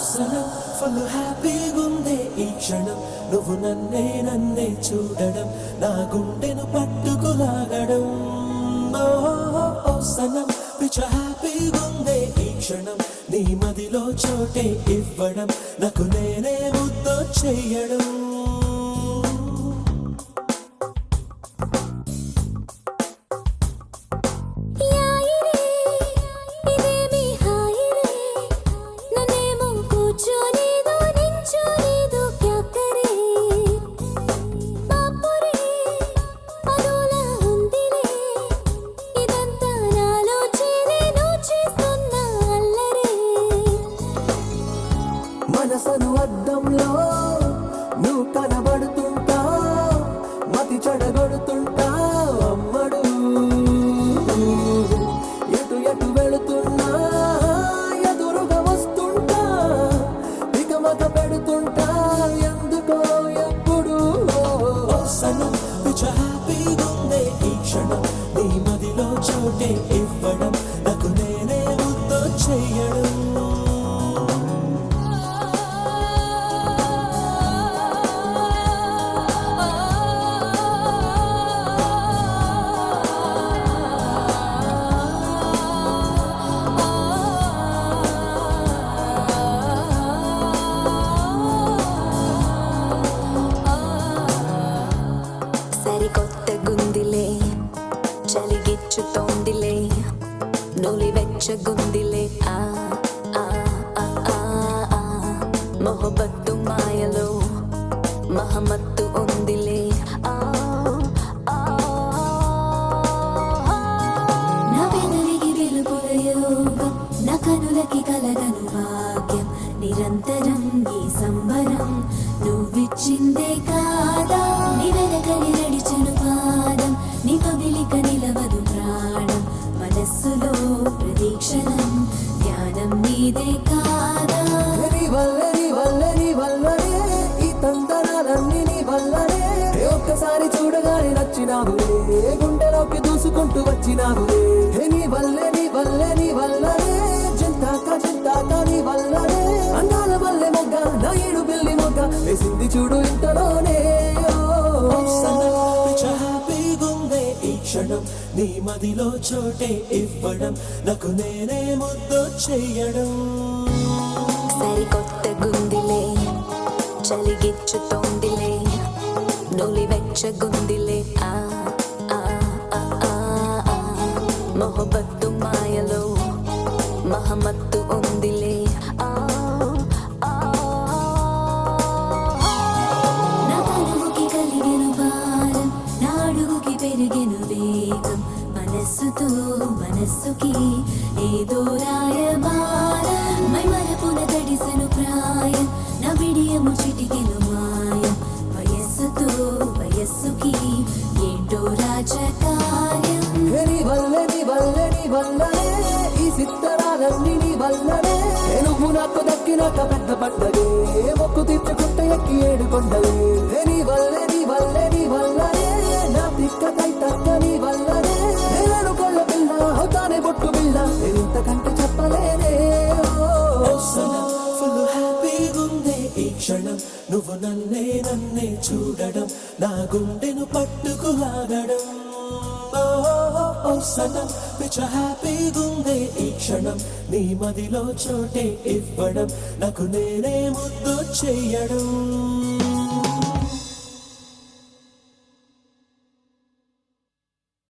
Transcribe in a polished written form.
సనం full హ్యాపీగుందే ఈ క్షణం నువ్వు నన్నే చూడడం నా గుండెను పట్టుకులాగడం ఓ సనం పిచ్చ హ్యాపీగుందే ఈ క్షణం నీ మదిలో చోటే ఇవ్వడం నాకు నేనే ముద్దు చెయ్యడం మనసను అద్దంలో నువ్వు కనబడుతుంటా మతి చెడగొడుతుంటా అమ్మడు ఎటు ఎటు వెళుతున్నా ఎదురుగా వస్తుంటా ఇక మగ పెడుతుంటా ఎందుకో ఎప్పుడు సనం పిచ్చ హ్యాపీగుందే ఈ క్షణం నీ మదిలో చోటే ఇవ్వడం నాకు నేనే ముద్దు చెయ్యడం చలిగిచ్చుతోందిలే నులివెచ్చగుందిలే మొహబత్తు మాయలో మహమత్తు ఉందిలే నా పెదవికి వెలుపుల యోగం నా కనులకి కలగను భాగ్యం నిరంతరం ఈ సంబరం నువ్విచ్చిందే కాదా నీ వెనకని నడిచను పాదం నీ కదిలిక నిలవదు ప్రాణం మనస్సులో ప్రదీక్షణం ధ్యానం నీదే కాదా నీ వల్లనే ఈ తందనాలన్నీ నీ వల్లనే ఒక్కసారి చూడగానే నచ్చినావులే గుండెలోకి దూసుకుంటూ వచ్చినావులే నీ వల్లనే చింతాక నీ వల్లనే అందాల వల్లే మొగ్గ నా ఏడు బిల్లి మొగ్గ వేసింది చూడు ఇంతలోనే హ్యాపీగుందే ఈ క్షణం నీ మదిలో చోటే ఇవ్వడం నాకు నేనే ముద్దు చెయ్యడం సరికొత్త గుందిలే చలిగిచ్చుతోందిలే నులివెచ్చగుందిలే మొహబత్తు మాయలో మహమత్తు ఉందిలే నా తనువుకి కలిగెను భారం నా అడుగుకి పెరిగెను వేగం మనస్సుకి ఏదో రాయబారం మై మరపున తడిసెను ప్రాయం నా విడియము చిటికెను మాయం వయస్సుకి ఏంటో రాజకార్యం నీ వల్లనే ఈ సిత్తరాలన్నీ నీ వల్లనే నువ్వు నాకు దక్కినాక పెద్ద పండగే మొక్కు తీర్చుకుంటే ఎక్కి ఏడుకొండలే నీ వల్లనే నా తిక్కకై తక్క నీ వల్లనే నేను కొల్ల పిల్ల అవుతానే బొట్టు పిల్ల ఇంతకంటే చెప్పలేనే ఫుల్ హ్యాపీగుందే ఈ క్షణం నువ్వు నన్నే చూడడం నా గుండెను పట్టుకులాగడం సనం పిచ్చ హ్యాపీగుందే ఈ క్షణం నీ మదిలో చోటే ఇవ్వడం నాకు నేనే ముద్దు చెయ్యడం